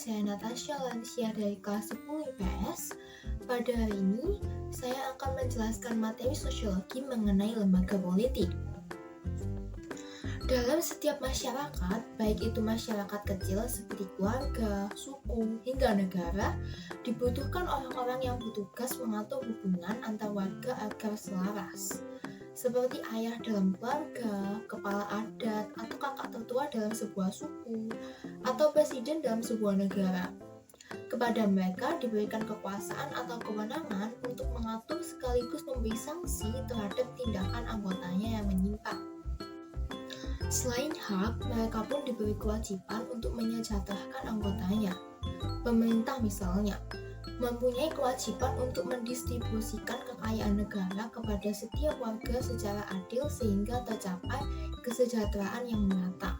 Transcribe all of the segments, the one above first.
saya Natasha Lansia dari kelas 10 IPS. Pada hari ini, saya akan menjelaskan materi sosiologi mengenai lembaga politik. Dalam setiap masyarakat, baik itu masyarakat kecil seperti keluarga, suku, hingga negara, dibutuhkan orang-orang yang bertugas mengatur hubungan antar warga agar selaras. Seperti ayah dalam keluarga, kepala adat, atau kakak tertua dalam sebuah suku, atau presiden dalam sebuah negara. Kepada mereka diberikan kekuasaan atau kewenangan untuk mengatur sekaligus memberi sanksi terhadap tindakan anggotanya yang menyimpang. Selain hak, mereka pun diberi kewajiban untuk menyejahterakan anggotanya. Pemerintah misalnya, mempunyai kewajiban untuk mendistribusikan kekayaan negara kepada setiap warga secara adil sehingga tercapai kesejahteraan yang merata.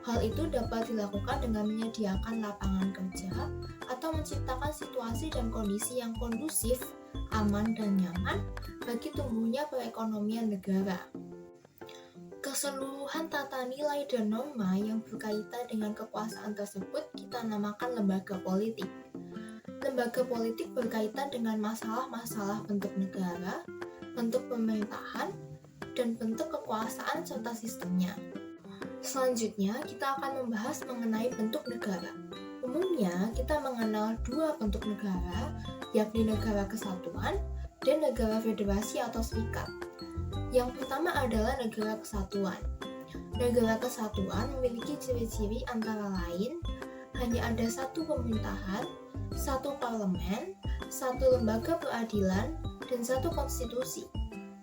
Hal itu dapat dilakukan dengan menyediakan lapangan kerja atau menciptakan situasi dan kondisi yang kondusif, aman dan nyaman bagi tumbuhnya perekonomian negara. Keseluruhan tata nilai dan norma yang berkaitan dengan kekuasaan tersebut kita namakan lembaga politik. Lembaga politik berkaitan dengan masalah-masalah bentuk negara, bentuk pemerintahan, dan bentuk kekuasaan serta sistemnya. Selanjutnya, kita akan membahas mengenai bentuk negara. Umumnya, kita mengenal dua bentuk negara, yakni negara kesatuan dan negara federasi atau serikat. Yang pertama adalah negara kesatuan. Negara kesatuan memiliki ciri-ciri antara lain hanya ada satu pemerintahan, satu parlemen, satu lembaga peradilan, dan satu konstitusi.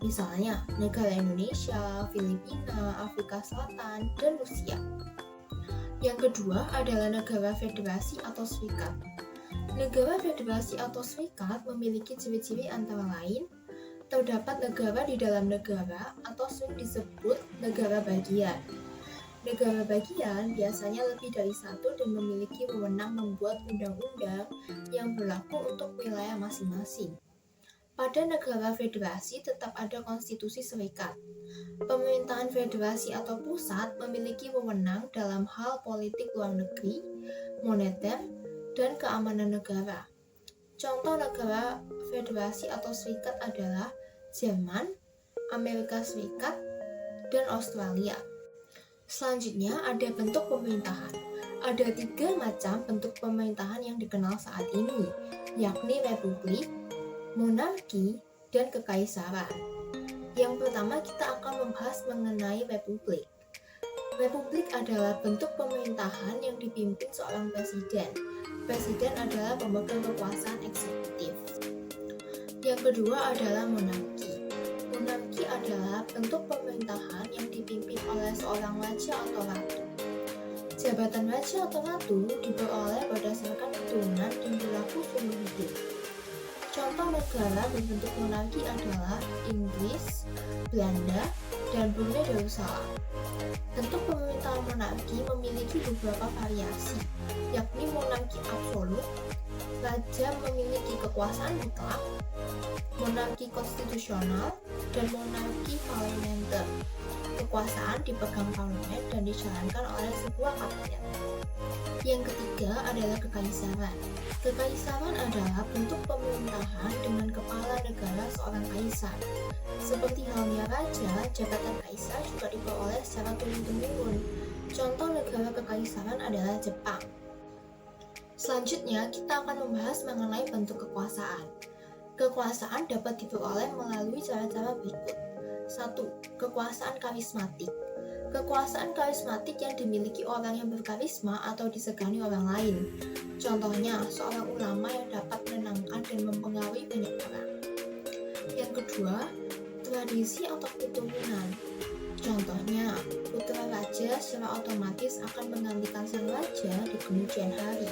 Misalnya, negara Indonesia, Filipina, Afrika Selatan, dan Rusia. Yang kedua adalah negara federasi atau serikat. Negara federasi atau serikat memiliki ciri-ciri antara lain terdapat negara di dalam negara atau sering disebut negara bagian. Negara bagian biasanya lebih dari satu dan memiliki wewenang membuat undang-undang yang berlaku untuk wilayah masing-masing. Pada negara federasi tetap ada konstitusi serikat. Pemerintahan federasi atau pusat memiliki wewenang dalam hal politik luar negeri, moneter, dan keamanan negara. Contoh negara federasi atau serikat adalah Jerman, Amerika Serikat, dan Australia. Selanjutnya ada bentuk pemerintahan. Ada 3 macam bentuk pemerintahan yang dikenal saat ini, yakni republik, monarki, dan kekaisaran. Yang pertama kita akan membahas mengenai republik. Republik adalah bentuk pemerintahan yang dipimpin seorang presiden. Presiden adalah pemegang kekuasaan eksekutif. Yang kedua adalah monarki. Monarki adalah bentuk pemerintahan yang dipimpin oleh seorang raja atau ratu. Jabatan raja atau ratu diperoleh berdasarkan keturunan dan berlaku seumur hidup. Contoh negara berbentuk monarki adalah Inggris, Belanda, dan Brunei Darussalam. Bentuk pemerintahan monarki memiliki beberapa variasi, yakni monarki absolut, raja memiliki kekuasaan mutlak, monarki konstitusional, dan monarki parlementer. Kekuasaan dipegang parlemen dan dijalankan oleh sebuah kabinet. Yang ketiga adalah kekaisaran. Kekaisaran adalah bentuk pemerintahan dengan kepala negara seorang kaisar. Seperti halnya raja, jabatan kaisar juga diperoleh secara turun-temurun. Contoh negara kekaisaran adalah Jepang. Selanjutnya, kita akan membahas mengenai bentuk kekuasaan. Kekuasaan dapat diperoleh melalui cara-cara berikut. 1. Kekuasaan karismatik. Kekuasaan karismatik yang dimiliki orang yang berkarisma atau disegani orang lain. Contohnya, seorang ulama yang dapat menenangkan dan mempengaruhi banyak orang. Yang kedua, tradisi atau keturunan. Contohnya, putra raja secara otomatis akan menggantikan sang raja di kemudian hari.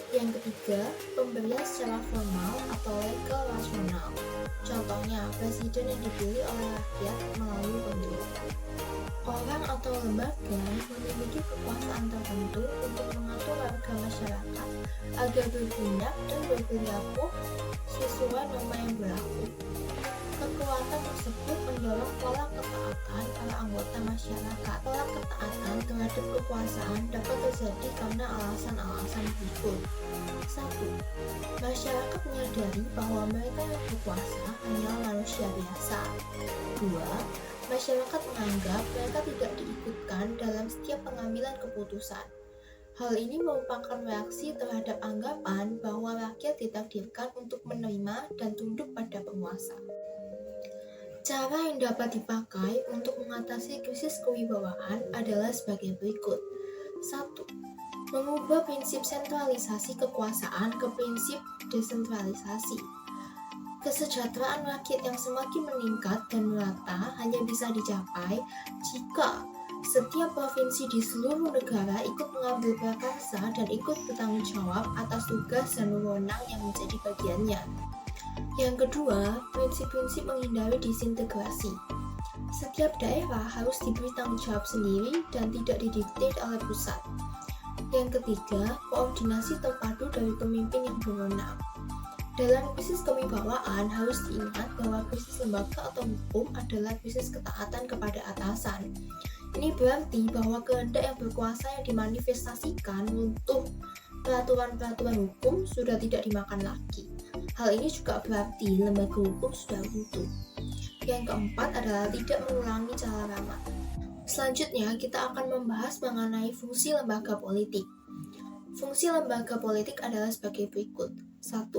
Yang ketiga, pemberian secara formal atau legal rasional. Contohnya, presiden yang dipilih oleh rakyat melalui pemilu. Orang atau lembaga memiliki kekuasaan tertentu untuk mengatur warga masyarakat agar bertindak dan berperilaku sesuai norma yang berlaku. Kekuatan tersebut mendorong pola ketaatan para anggota masyarakat. Pola ketaatan terhadap terhadap kekuasaan dapat terjadi karena alasan-alasan berikut. 1. Masyarakat menyadari bahwa mereka yang berkuasa hanyalah manusia biasa. 2. Masyarakat menganggap mereka tidak diikutkan dalam setiap pengambilan keputusan. Hal ini merupakan reaksi terhadap anggapan bahwa rakyat ditakdirkan untuk menerima dan tunduk pada penguasa. Cara yang dapat dipakai untuk mengatasi krisis kewibawaan adalah sebagai berikut. 1. Mengubah prinsip sentralisasi kekuasaan ke prinsip desentralisasi. Kesejahteraan rakyat yang semakin meningkat dan merata hanya bisa dicapai jika setiap provinsi di seluruh negara ikut mengambil prakarsa dan ikut bertanggung jawab atas tugas dan wewenang yang menjadi bagiannya. Yang kedua, prinsip-prinsip menghindari disintegrasi. Setiap daerah harus diberi tanggung jawab sendiri dan tidak didikte oleh pusat. Yang ketiga, koordinasi terpadu dari pemimpin yang berwenang. Dalam krisis kewibawaan harus diingat bahwa krisis lembaga atau hukum adalah krisis ketaatan kepada atasan. Ini berarti bahwa kehendak yang berkuasa yang dimanifestasikan untuk peraturan-peraturan hukum sudah tidak dimakan lagi. Hal ini juga berarti lembaga hukum sudah runtuh. Yang keempat adalah tidak mengulangi cara lama. Selanjutnya, kita akan membahas mengenai fungsi lembaga politik. Fungsi lembaga politik adalah sebagai berikut. 1.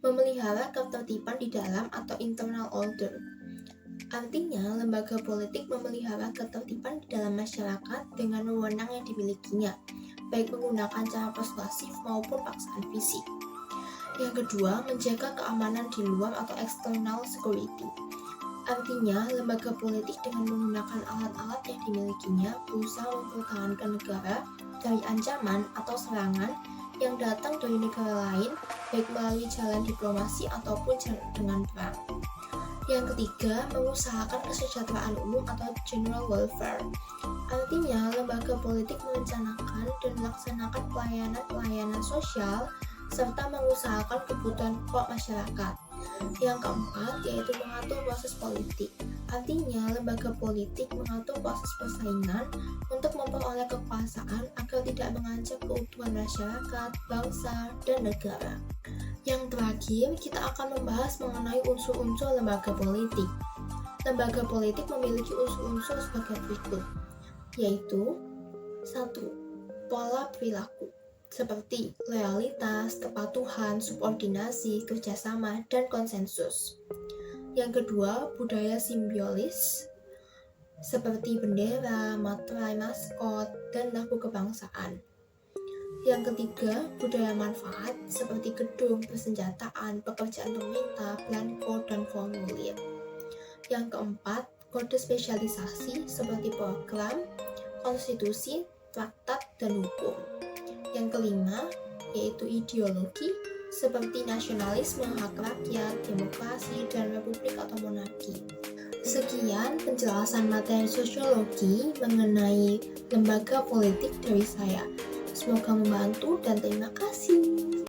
Memelihara ketertiban di dalam atau internal order. Artinya, lembaga politik memelihara ketertiban di dalam masyarakat dengan wewenang yang dimilikinya, baik menggunakan cara persuasif maupun paksaan fisik. Yang kedua, menjaga keamanan di luar atau external security. Artinya, lembaga politik dengan menggunakan alat-alat yang dimilikinya berusaha mempertahankan negara dari ancaman atau serangan yang datang dari negara lain, baik melalui jalan diplomasi ataupun dengan perang. Yang ketiga, mengusahakan kesejahteraan umum atau general welfare. Artinya, lembaga politik merencanakan dan melaksanakan pelayanan-pelayanan sosial serta mengusahakan kebutuhan pokok masyarakat. Yang keempat, yaitu mengatur proses politik. Artinya, lembaga politik mengatur proses persaingan untuk memperoleh kekuasaan agar tidak mengancam keutuhan masyarakat, bangsa, dan negara. Yang terakhir, kita akan membahas mengenai unsur-unsur lembaga politik. Lembaga politik memiliki unsur-unsur sebagai berikut, yaitu 1. Pola perilaku, seperti loyalitas, kepatuhan, subordinasi, kerjasama, dan konsensus. Yang kedua, budaya simbiolis, seperti bendera, materai maskot, dan lagu kebangsaan. Yang ketiga, budaya manfaat, seperti gedung, persenjataan, pekerjaan pemerintah, belangko, dan formulir. Yang keempat, kode spesialisasi, seperti program, konstitusi, traktat, dan hukum. Yang kelima, yaitu ideologi, seperti nasionalisme, hak rakyat, demokrasi, dan republik atau monarki. Sekian penjelasan materi sosiologi mengenai lembaga politik dari saya. Semoga membantu dan terima kasih.